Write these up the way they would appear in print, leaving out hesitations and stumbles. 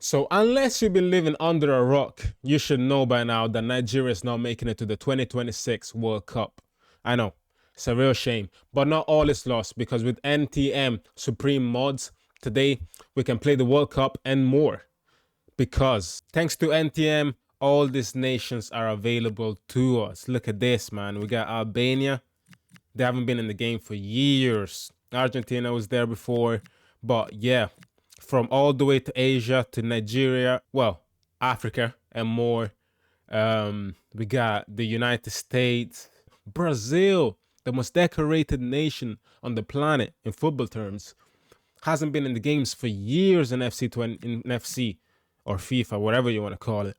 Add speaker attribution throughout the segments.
Speaker 1: So unless you've been living under a rock, you should know by now that Nigeria is not making it to the 2026 World Cup. I know, it's a real shame, but not all is lost, because with NTM Supreme mods, today we can play the World Cup and more. Because thanks to NTM, all these nations are available to us. Look at this, man. We got Albania. They haven't been in the game for years. Argentina was there before, but yeah, from all the way to Asia to Nigeria, well, Africa and more. We got the United States, Brazil, the most decorated nation on the planet in football terms, hasn't been in the games for years in FC or FIFA, whatever you want to call it.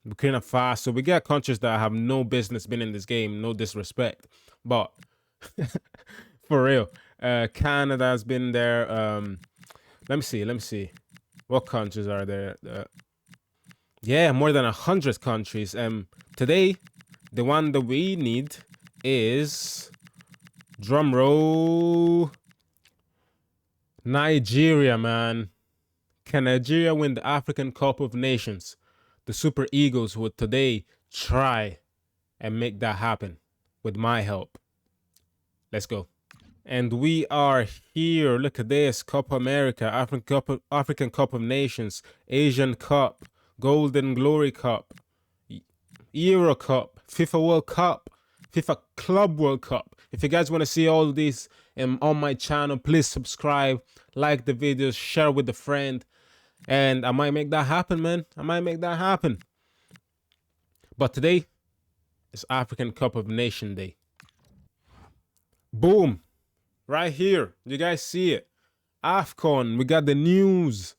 Speaker 1: Burkina Faso. We got countries that have no business being in this game, no disrespect, but for real, Canada has been there. Let me see. What countries are there? Yeah, more than 100 countries. Today, the one that we need is, drum roll, Nigeria, man. Can Nigeria win the African Cup of Nations? The Super Eagles would today try and make that happen with my help. Let's go. And we are here. Look at this. Copa America, African Cup of Nations, Asian Cup, Golden Glory Cup, Euro Cup, FIFA World Cup, FIFA Club World Cup. If you guys want to see all of these on my channel, please subscribe, like the videos, share with a friend. And I might make that happen, man. I might make that happen. But today is African Cup of Nation Day. Boom. Right here. You guys see it. AFCON. We got the news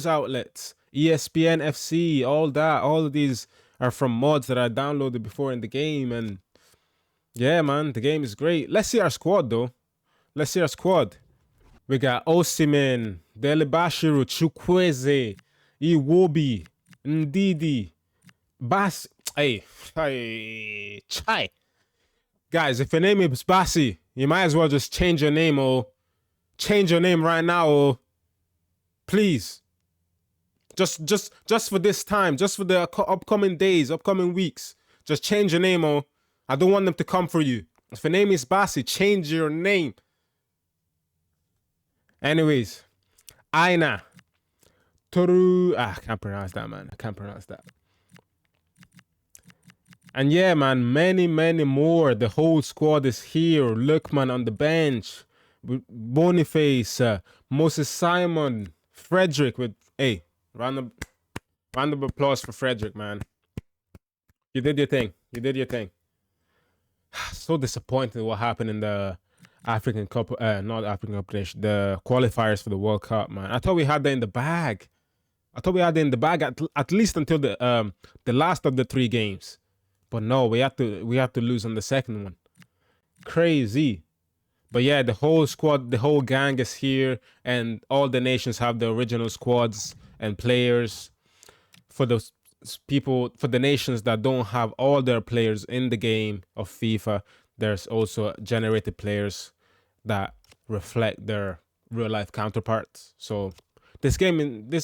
Speaker 1: outlets. ESPN FC. All that. All of these are from mods that I downloaded before in the game. And yeah, man. The game is great. Let's see our squad, though. Let's see our squad. We got Osimhen, Delebashiru, Chukwueze, Iwobi, Ndidi, Bas. Hey, Chai. Guys, if your name is Basi, you might as well just change your name, or change your name right now, or please. Just for this time, just for the upcoming days, upcoming weeks, just change your name, or I don't want them to come for you. If your name is Basi, change your name. Anyways, Aina, Toru, I can't pronounce that, man. I can't pronounce that. And yeah, man, many more. The whole squad is here. Lookman on the bench, Boniface, Moses Simon, Frederick with, hey, round of applause for Frederick, man. You did your thing. You did your thing. So disappointed what happened in the African Cup, not African Cup, the qualifiers for the World Cup, man. I thought we had that in the bag. At least until the last of the 3 games. But no, we have to lose on the second one. Crazy. But yeah, the whole squad, the whole gang is here, and all the nations have the original squads and players. For those people, for the nations that don't have all their players in the game of FIFA, there's also generated players that reflect their real life counterparts. So this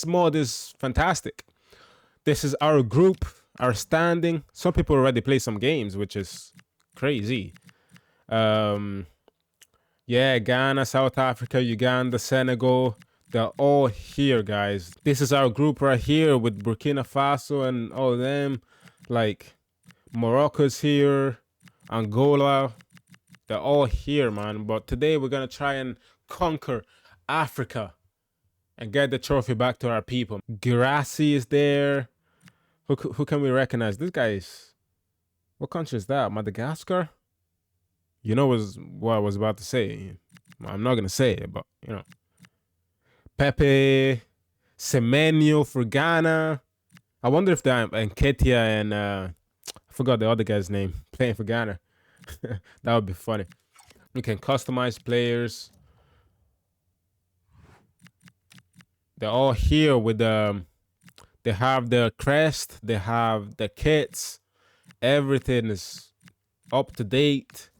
Speaker 1: mod is fantastic. This is our group, our standing. Some people already play some games, which is crazy. Yeah, Ghana, South Africa, Uganda, Senegal, they're all here, guys. This is our group right here with Burkina Faso and all of them. Like, Morocco's here, Angola, they're all here, man. But today we're gonna try and conquer Africa and get the trophy back to our people. Girassi is there. Who can we recognize? This guy is, what country is that? Madagascar? You know what I was about to say. I'm not gonna say it, but you know. Pepe, Semenyo for Ghana. I wonder if that and Ketia and I forgot the other guy's name playing for Ghana. That would be funny. We can customize players. They're all here with they have their crest, they have the kits, everything is up to date.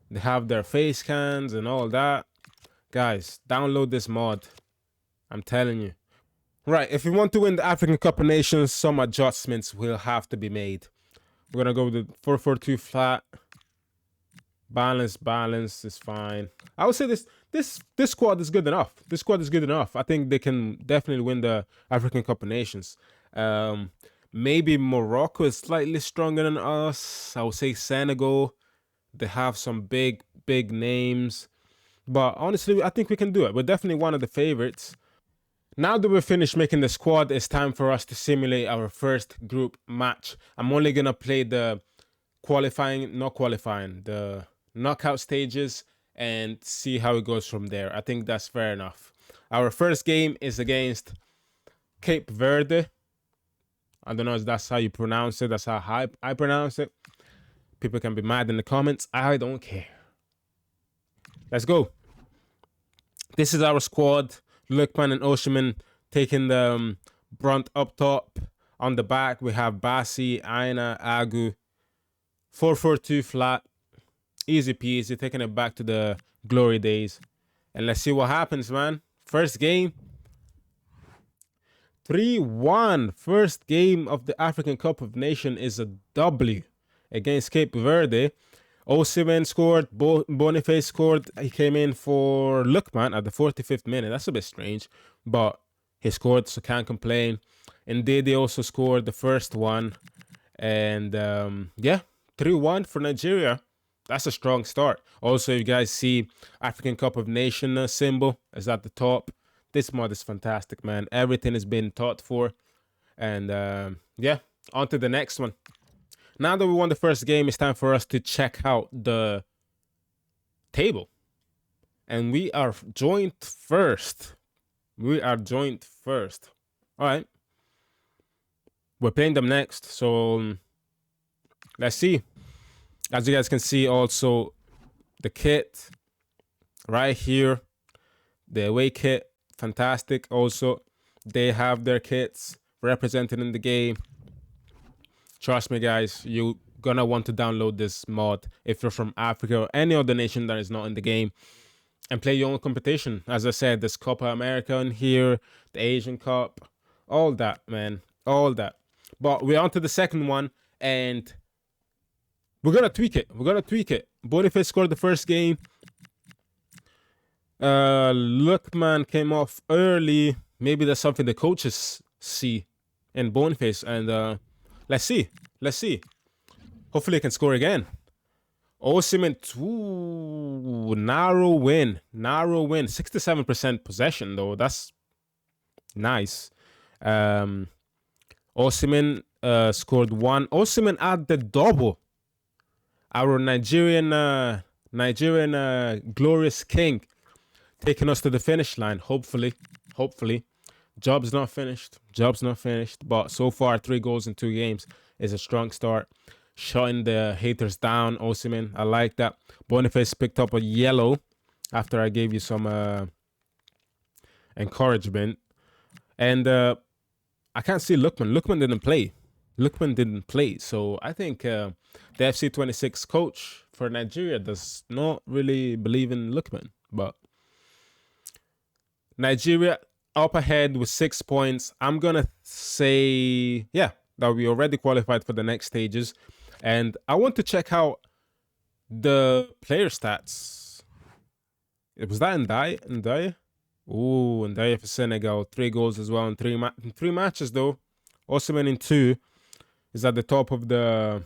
Speaker 1: They have their face scans and all that. Guys, download this mod. I'm telling you. Right, if we want to win the African Cup of Nations, some adjustments will have to be made. We're gonna go with the 4-4-2 flat. Balance is fine. I would say this squad is good enough. This squad is good enough. I think they can definitely win the African Cup of Nations. Maybe Morocco is slightly stronger than us. I would say Senegal. They have some big names, but honestly, I think we can do it. We're definitely one of the favorites. Now that we're finished making the squad, it's time for us to simulate our first group match. I'm only gonna play the the knockout stages and see how it goes from there. I think that's fair enough. Our first game is against Cape Verde. I don't know if that's how you pronounce it. That's how I pronounce it. People can be mad in the comments. I don't care. Let's go. This is our squad. Lukman and Oshiman taking the brunt up top. On the back, we have Basi, Aina, Agu. 4-4-2 flat. Easy peasy. Taking it back to the glory days. And let's see what happens, man. First game. 3-1. First game of the African Cup of Nations is a W against Cape Verde. Osimhen scored, Boniface scored. He came in for Lukman at the 45th minute. That's a bit strange, but he scored, so can't complain. Indeed, they also scored the first one. And yeah, 3-1 for Nigeria. That's a strong start. Also, you guys see African Cup of Nations symbol is at the top. This mod is fantastic, man. Everything has been taught for. And yeah, on to the next one. Now that we won the first game, it's time for us to check out the table. And we are joint first. We are joint first. All right. We're playing them next. So let's see. As you guys can see also, the kit right here. The away kit. Fantastic. Also, they have their kits represented in the game. Trust me, guys, you're gonna want to download this mod if you're from Africa or any other nation that is not in the game and play your own competition. As I said, there's Copa America in here, the Asian Cup, all that, man, all that. But we're on to the second one, and we're gonna tweak it. We're gonna tweak it. Boniface scored the first game. Lukman came off early. Maybe that's something the coaches see in Boniface, and let's see. Let's see. Hopefully, he can score again. Osimhen, narrow win. Narrow win. 67% possession, though. That's nice. Osimhen scored one. Osimhen at the double. Our Nigerian glorious king taking us to the finish line. Hopefully. Job's not finished. But so far, 3 goals in 2 games is a strong start. Shutting the haters down, Osimhen. I like that. Boniface picked up a yellow after I gave you some encouragement. And I can't see Lukman. Lukman didn't play. So I think the FC26 coach for Nigeria does not really believe in Lukman. But Nigeria up ahead with 6 points. I'm going to say, yeah, that we already qualified for the next stages. And I want to check out the player stats. Was that Ndiaye? Ooh, Ndiaye for Senegal. 3 goals as well in 3 matches, though. Osimhen in 2 is at the top of the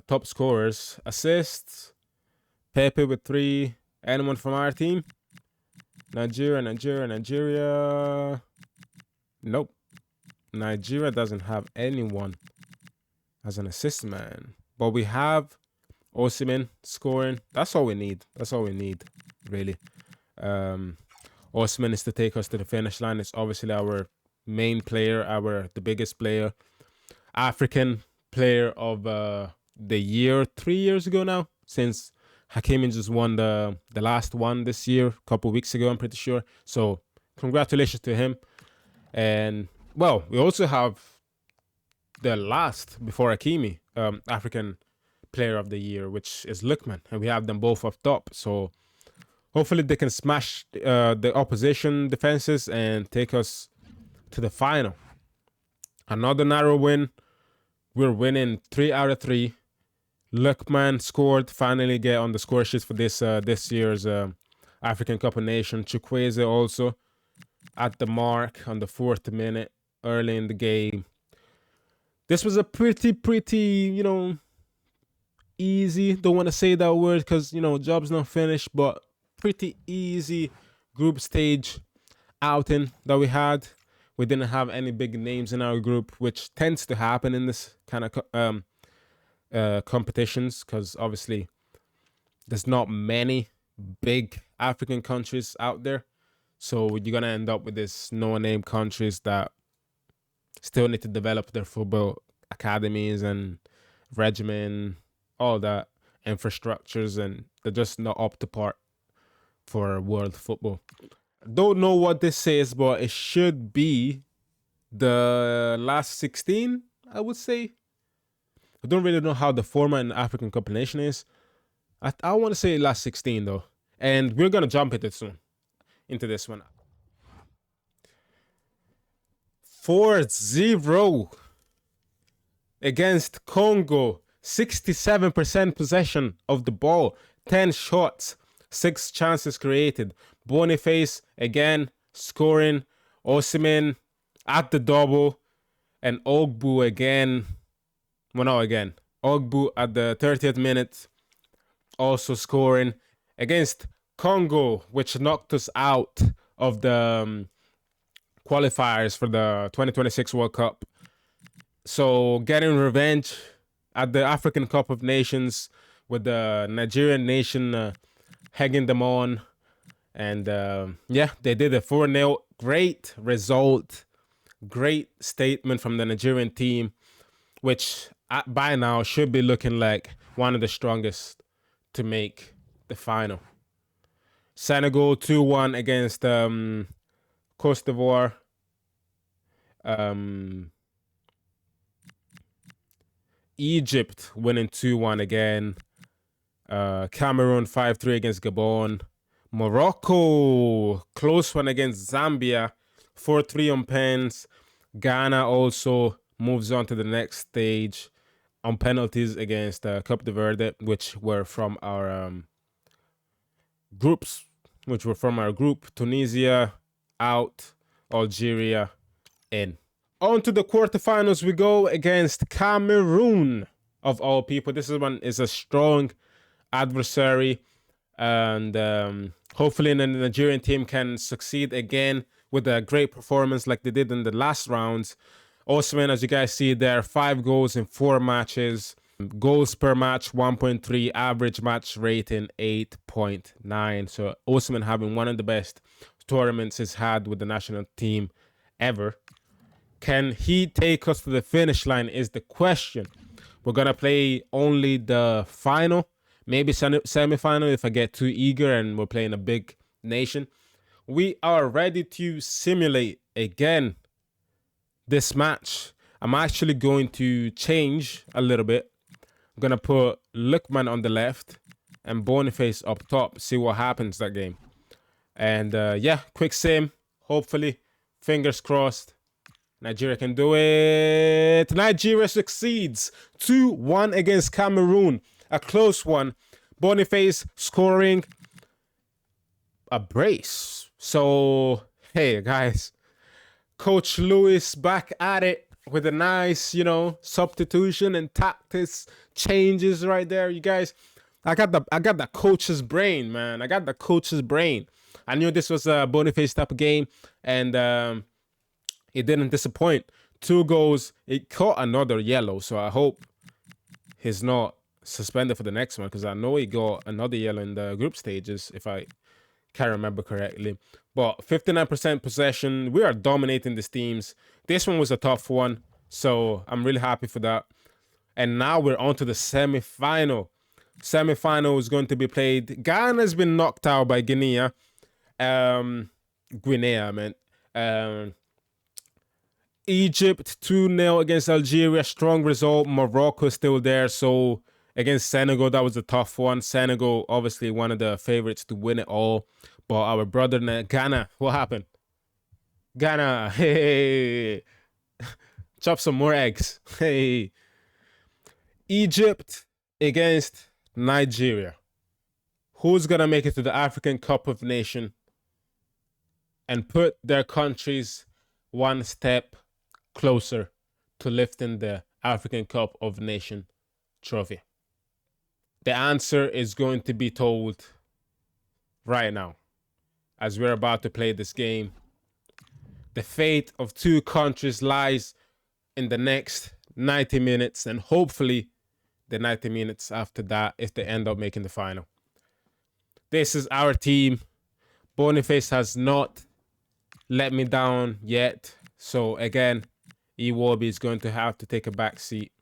Speaker 1: top scorers. Assists. Pepe with 3. Anyone from our team? Nigeria. Nope. Nigeria doesn't have anyone as an assist man. But we have Osimhen scoring. That's all we need. Really. Osimhen is to take us to the finish line. It's obviously our main player, the biggest player. African player of the year 3 years ago now, since Hakimi just won the last one this year, a couple weeks ago, I'm pretty sure. So congratulations to him. And well, we also have the last before Hakimi, African player of the year, which is Lukman, and we have them both up top. So Hopefully they can smash the opposition defenses and take us to the final. Another narrow win. We're winning 3 out of 3. Luckman scored, finally get on the score sheet for this year's African Cup of Nations. Chukwueze also at the mark on the 4th minute early in the game. This was a pretty, easy. Don't want to say that word because, job's not finished, but pretty easy group stage outing that we had. We didn't have any big names in our group, which tends to happen in this kind of competitions because obviously there's not many big African countries out there. So you're going to end up with this no-name countries that still need to develop their football academies and regimen, all that infrastructures, and they're just not up to par for world football. Don't know what this is, but it should be the last 16, I would say. I don't really know how the format in African Cup of Nations is. I want to say last 16 though. And we're going to jump into this one. 4-0 against Congo. 67% possession of the ball. 10 shots. 6 chances created. Boniface again scoring. Osimhen at the double. And Ogbu again. Well, not again. Ogbu at the 30th minute also scoring against Congo, which knocked us out of the qualifiers for the 2026 World Cup. So getting revenge at the African Cup of Nations with the Nigerian nation egging them on. And yeah, they did a 4-0. Great result. Great statement from the Nigerian team, which by now should be looking like one of the strongest to make the final. Senegal 2-1 against Cote d'Ivoire. Egypt winning 2-1 again. Cameroon 5-3 against Gabon. Morocco, close one against Zambia. 4-3 on pens. Ghana also moves on to the next stage on penalties against Cape Verde, which were from our groups, Tunisia out, Algeria in. On to the quarterfinals we go against Cameroon, of all people. This one is a strong adversary, and hopefully the Nigerian team can succeed again with a great performance like they did in the last rounds. Osimhen, as you guys see there, 5 goals in 4 matches. Goals per match, 1.3. Average match rating, 8.9. So Osimhen having one of the best tournaments he's had with the national team ever. Can he take us to the finish line is the question. We're going to play only the final. Maybe semi-final if I get too eager and we're playing a big nation. We are ready to simulate again this match. I'm actually going to change a little bit. I'm going to put Luckman on the left and Boniface up top. See what happens that game. And yeah, quick sim. Hopefully, fingers crossed, Nigeria can do it. Nigeria succeeds. 2-1 against Cameroon. A close one. Boniface scoring a brace. So, hey, guys. Coach Lewis back at it with a nice, substitution and tactics changes right there. You guys, I got the coach's brain, man. I got the coach's brain. I knew this was a Boniface type of game, and it didn't disappoint. 2 goals. It caught another yellow, so I hope he's not suspended for the next one, because I know he got another yellow in the group stages, if I can remember correctly. But 59% possession. We are dominating these teams. This one was a tough one, so I'm really happy for that. And now we're on to the semi-final. Semi-final is going to be played. Ghana has been knocked out by Guinea. Egypt 2-0 against Algeria. Strong result. Morocco is still there, so Against Senegal, that was a tough one. Senegal, obviously one of the favorites to win it all. But our brother Ghana, what happened? Ghana, hey, chop some more eggs. Hey. Egypt against Nigeria. Who's going to make it to the African Cup of Nations and put their countries one step closer to lifting the African Cup of Nations trophy? The answer is going to be told right now as we're about to play this game. The fate of two countries lies in the next 90 minutes and hopefully the 90 minutes after that if they end up making the final. This is our team. Boniface has not let me down yet. So again, Iwobi is going to have to take a back seat.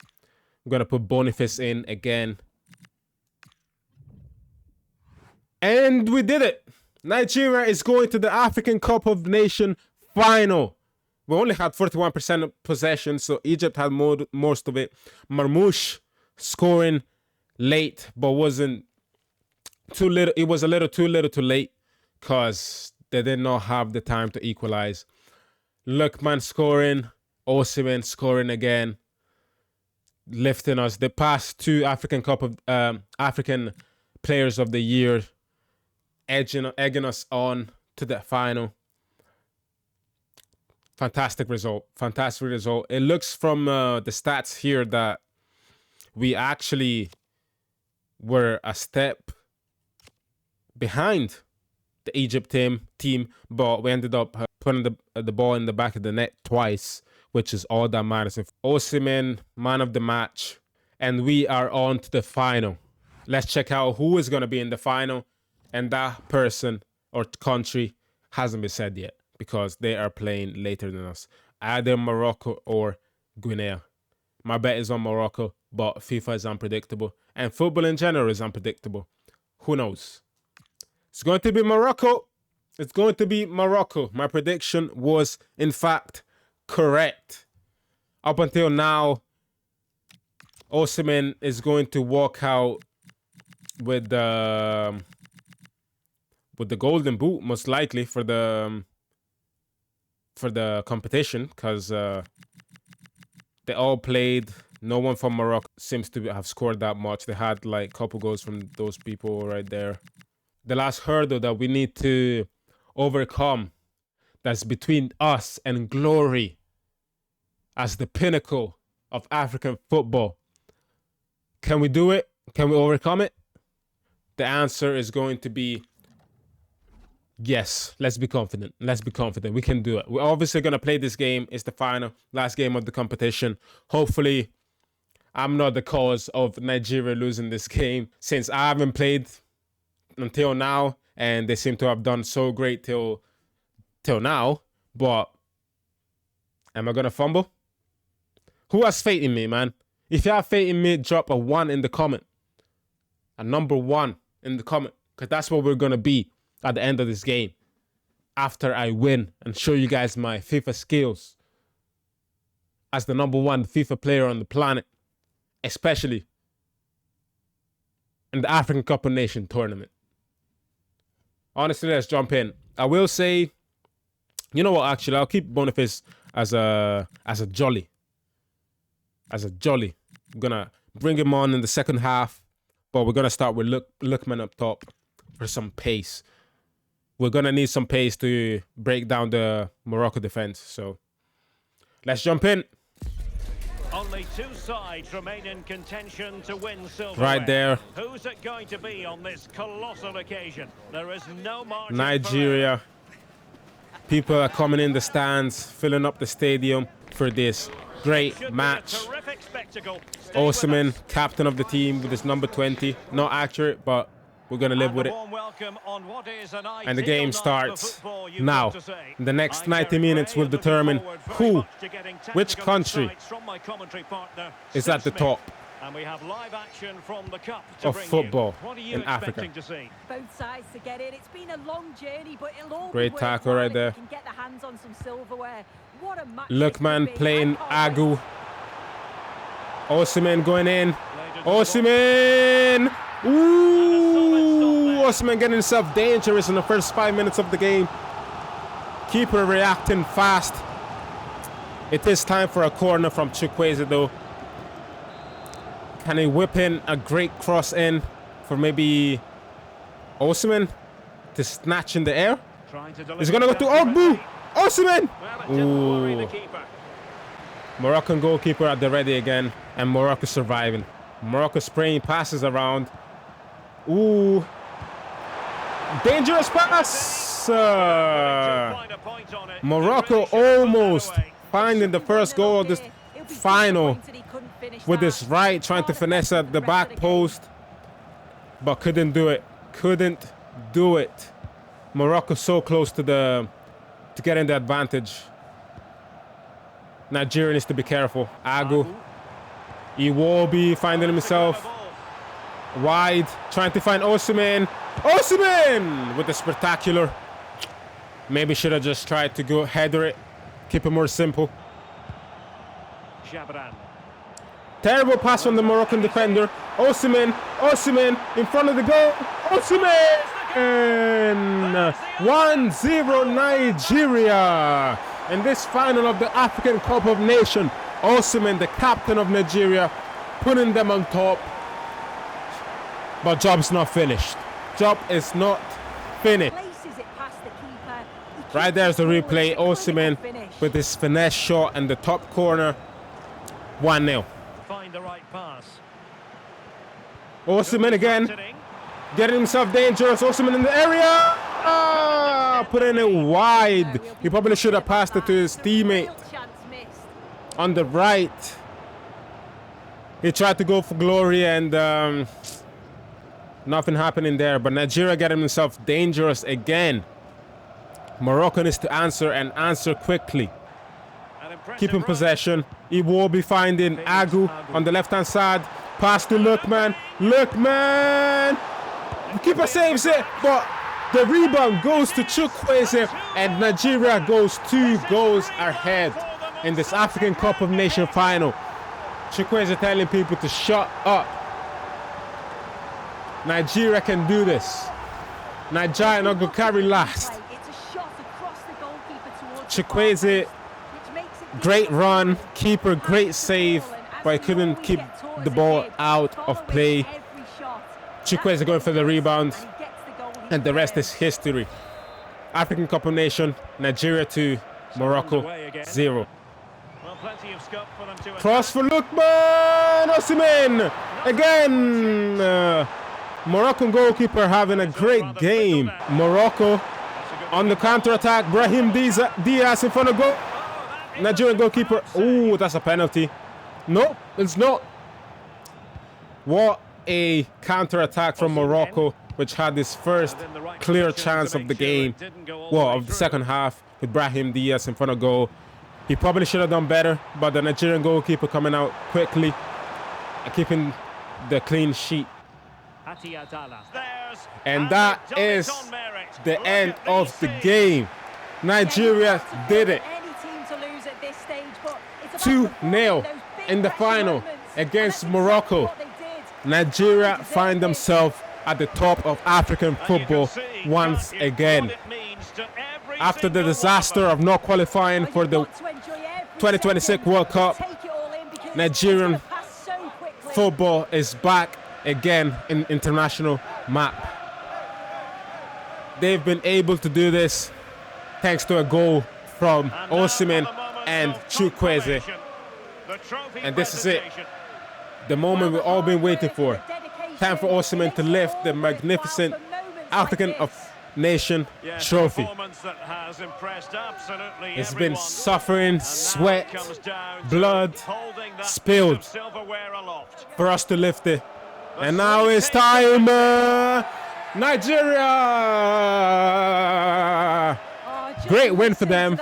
Speaker 1: I'm going to put Boniface in again. And we did it. Nigeria is going to the African Cup of Nations final. We only had 41% of possession, so Egypt had most of it. Marmoush scoring late, but wasn't too little. It was a little too little too late because they did not have the time to equalize. Lookman scoring, Osimhen scoring again, lifting us. The past two African Cup of African Players of the Year, egging us on to the final. Fantastic result. Fantastic result. It looks from the stats here that we actually were a step behind the Egypt team, but we ended up putting the ball in the back of the net twice, which is all that matters. Osimhen, man of the match, and we are on to the final. Let's check out who is going to be in the final, and that person or country hasn't been said yet because they are playing later than us. Either Morocco or Guinea. My bet is on Morocco, but FIFA is unpredictable, and football in general is unpredictable. Who knows? It's going to be Morocco. It's going to be Morocco. My prediction was, in fact, correct. Up until now, Osimhen is going to walk out with the golden boot, most likely for the competition, because they all played. No one from Morocco seems to have scored that much. They had like a couple goals from those people right there. The last hurdle that we need to overcome, that's between us and glory as the pinnacle of African football. Can we do it? Can we overcome it? The answer is going to be yes. Let's be confident. Let's be confident. We can do it. We're obviously going to play this game. It's the final, last game of the competition. Hopefully, I'm not the cause of Nigeria losing this game, since I haven't played until now, and they seem to have done so great till now. But am I gonna fumble? Who has faith in me, man? If you have faith in me, drop a 1 in the comment, a number 1 in the comment, because that's what we're gonna be at the end of this game after I win and show you guys my FIFA skills as the number 1 FIFA player on the planet, especially in the African Cup of Nations tournament. Honestly, let's jump in. I will say, you know what, actually, I'll keep Boniface as a jolly. As a jolly. I'm going to bring him on in the second half, but we're going to start with Lookman up top for some pace. We're going to need some pace to break down the Morocco defense. So let's jump in.
Speaker 2: Only two sides remain in contention to win silver.
Speaker 1: Right there.
Speaker 2: Who's it going to be on this colossal occasion? There is no margin.
Speaker 1: Nigeria. People are coming in the stands, filling up the stadium for this great match. Osimhen, captain of the team with his number 20. Not accurate, but we're going to live with it. And the game starts now. The next 90 minutes will determine which country is at the top of football in Africa.
Speaker 3: Both sides to get in. It's been a long journey, but it'll all
Speaker 1: great tackle right there.
Speaker 3: Can get the hands on some silverware. What a match.
Speaker 1: Lookman playing Agu. Osimhen going in. Osimhen! Ooh! Osimhen getting himself dangerous in the first 5 minutes of the game. Keeper reacting fast. It is time for a corner from Chukwueze though. Can he whip in a great cross in for maybe Osimhen to snatch in the air? He's gonna go to Ogbu! Osimhen! Ooh. Moroccan goalkeeper at the ready again, and Morocco surviving. Morocco spraying passes around. Ooh. Dangerous pass! Morocco almost finding the first goal of this final with his right, trying to finesse at the back post, but couldn't do it. Couldn't do it. Morocco so close to getting the advantage. Nigeria needs to be careful. Agu. Iwobi finding himself wide, trying to find Osimhen. Osimhen with the spectacular. Maybe should have just tried to go header it, keep it more simple. Terrible pass from the Moroccan defender. Osimhen, Osimhen in front of the goal. Osimhen! 1-0 Nigeria. In this final of the African Cup of Nations, Osimhen, the captain of Nigeria, putting them on top. But job's not finished. Job is not finished. Right there's the replay. Osimhen with his finesse shot in the top corner. 1-0.
Speaker 2: Find the right pass.
Speaker 1: Osimhen again, getting himself dangerous. Osimhen in the area. Putting it wide. He probably should have passed it to his teammate on the right. He tried to go for glory and nothing happening there. But Nigeria getting himself dangerous again. Morocco needs to answer and answer quickly. Keeping possession. He will be finding Agu on the left-hand side. Pass to Lookman. Lookman! Keeper saves it, but the rebound goes to Chukwueze, and Nigeria goes 2 goals ahead in this African Cup of Nations final. Chukwueze telling people to shut up. Nigeria can do this. Nigeria not going to carry last. Chukwueze, great run, keeper, great save, but he couldn't keep the ball out of play. Chukwueze going for the rebound, and the rest is history. African Cup of Nations, Nigeria 2, Morocco 0. Cross for Lookman! Osimhen! Again! Moroccan goalkeeper having a great game. Morocco on the counter-attack. Brahim Diaz in front of goal. Nigerian goalkeeper. Ooh, that's a penalty. No, it's not. What a counter-attack from Morocco, which had his first clear chance of the game. Well, of the second half with Brahim Diaz in front of goal. He probably should have done better, but the Nigerian goalkeeper coming out quickly and keeping the clean sheet. And that is the end of the game. Nigeria did it. 2-0 in the final against Morocco. Nigeria find themselves at the top of African football once again. After the disaster of not qualifying for the 2026 World Cup, Nigerian football is back again in international map. They've been able to do this thanks to a goal from Osimhen and Chukwueze. And this is it. The moment we've all been waiting for. Time for Osimhen to lift the magnificent African Nation trophy. It's been suffering, sweat, blood spilled for us to lift it. And now it's time, Nigeria! Great win for them.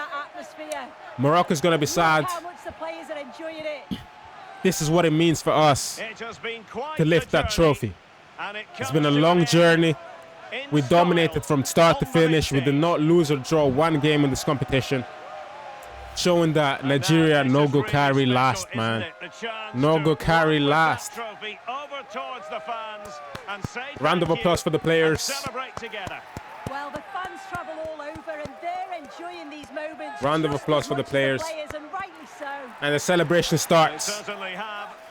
Speaker 1: Morocco's going to be sad. This is what it means for us to lift that trophy. It's been a long journey. We dominated from start to finish. We did not lose or draw one game in this competition. showing that Nigeria no go carry last, man. No go carry last. Round of applause for the players.
Speaker 3: Well, the fans travel all over and they're enjoying these moments.
Speaker 1: Round of applause for the players.
Speaker 3: And rightly so.
Speaker 1: And the celebration starts.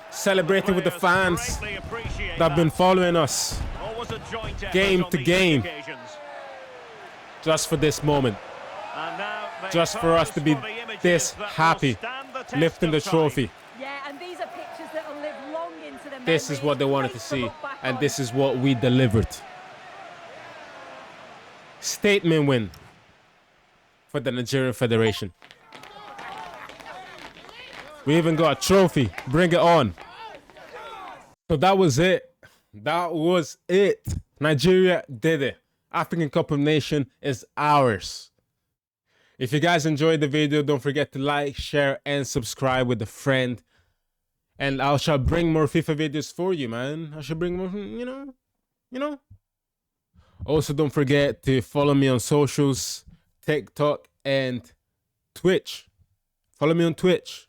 Speaker 1: Celebrating with the fans that have been following us game to game. Just for this moment. Just for us to be this happy, lifting the trophy.
Speaker 3: Yeah, and these are pictures that will live long into the
Speaker 1: This is what they wanted to see, and this is what we delivered. Statement win for the Nigerian Federation. We even got a trophy. Bring it on. So that was it. That was it. Nigeria did it. African Cup of Nations is ours. If you guys enjoyed the video, don't forget to like, share, and subscribe with a friend. And I shall bring more FIFA videos for you, man. I shall bring more, you know. Also, don't forget to follow me on socials, TikTok and Twitch. Follow me on Twitch.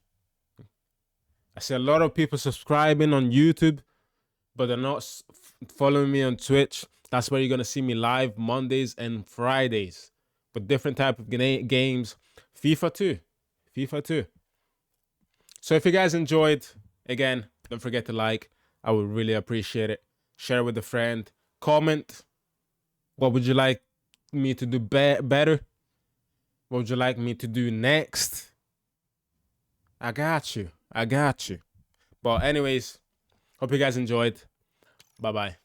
Speaker 1: I see a lot of people subscribing on YouTube, but they're not following me on Twitch. That's where you're going to see me live Mondays and Fridays with different type of games. FIFA 2. So if you guys enjoyed, again, don't forget to like. I would really appreciate it. Share with a friend. Comment. What would you like me to do better? What would you like me to do next? I got you. But anyways, hope you guys enjoyed. Bye-bye.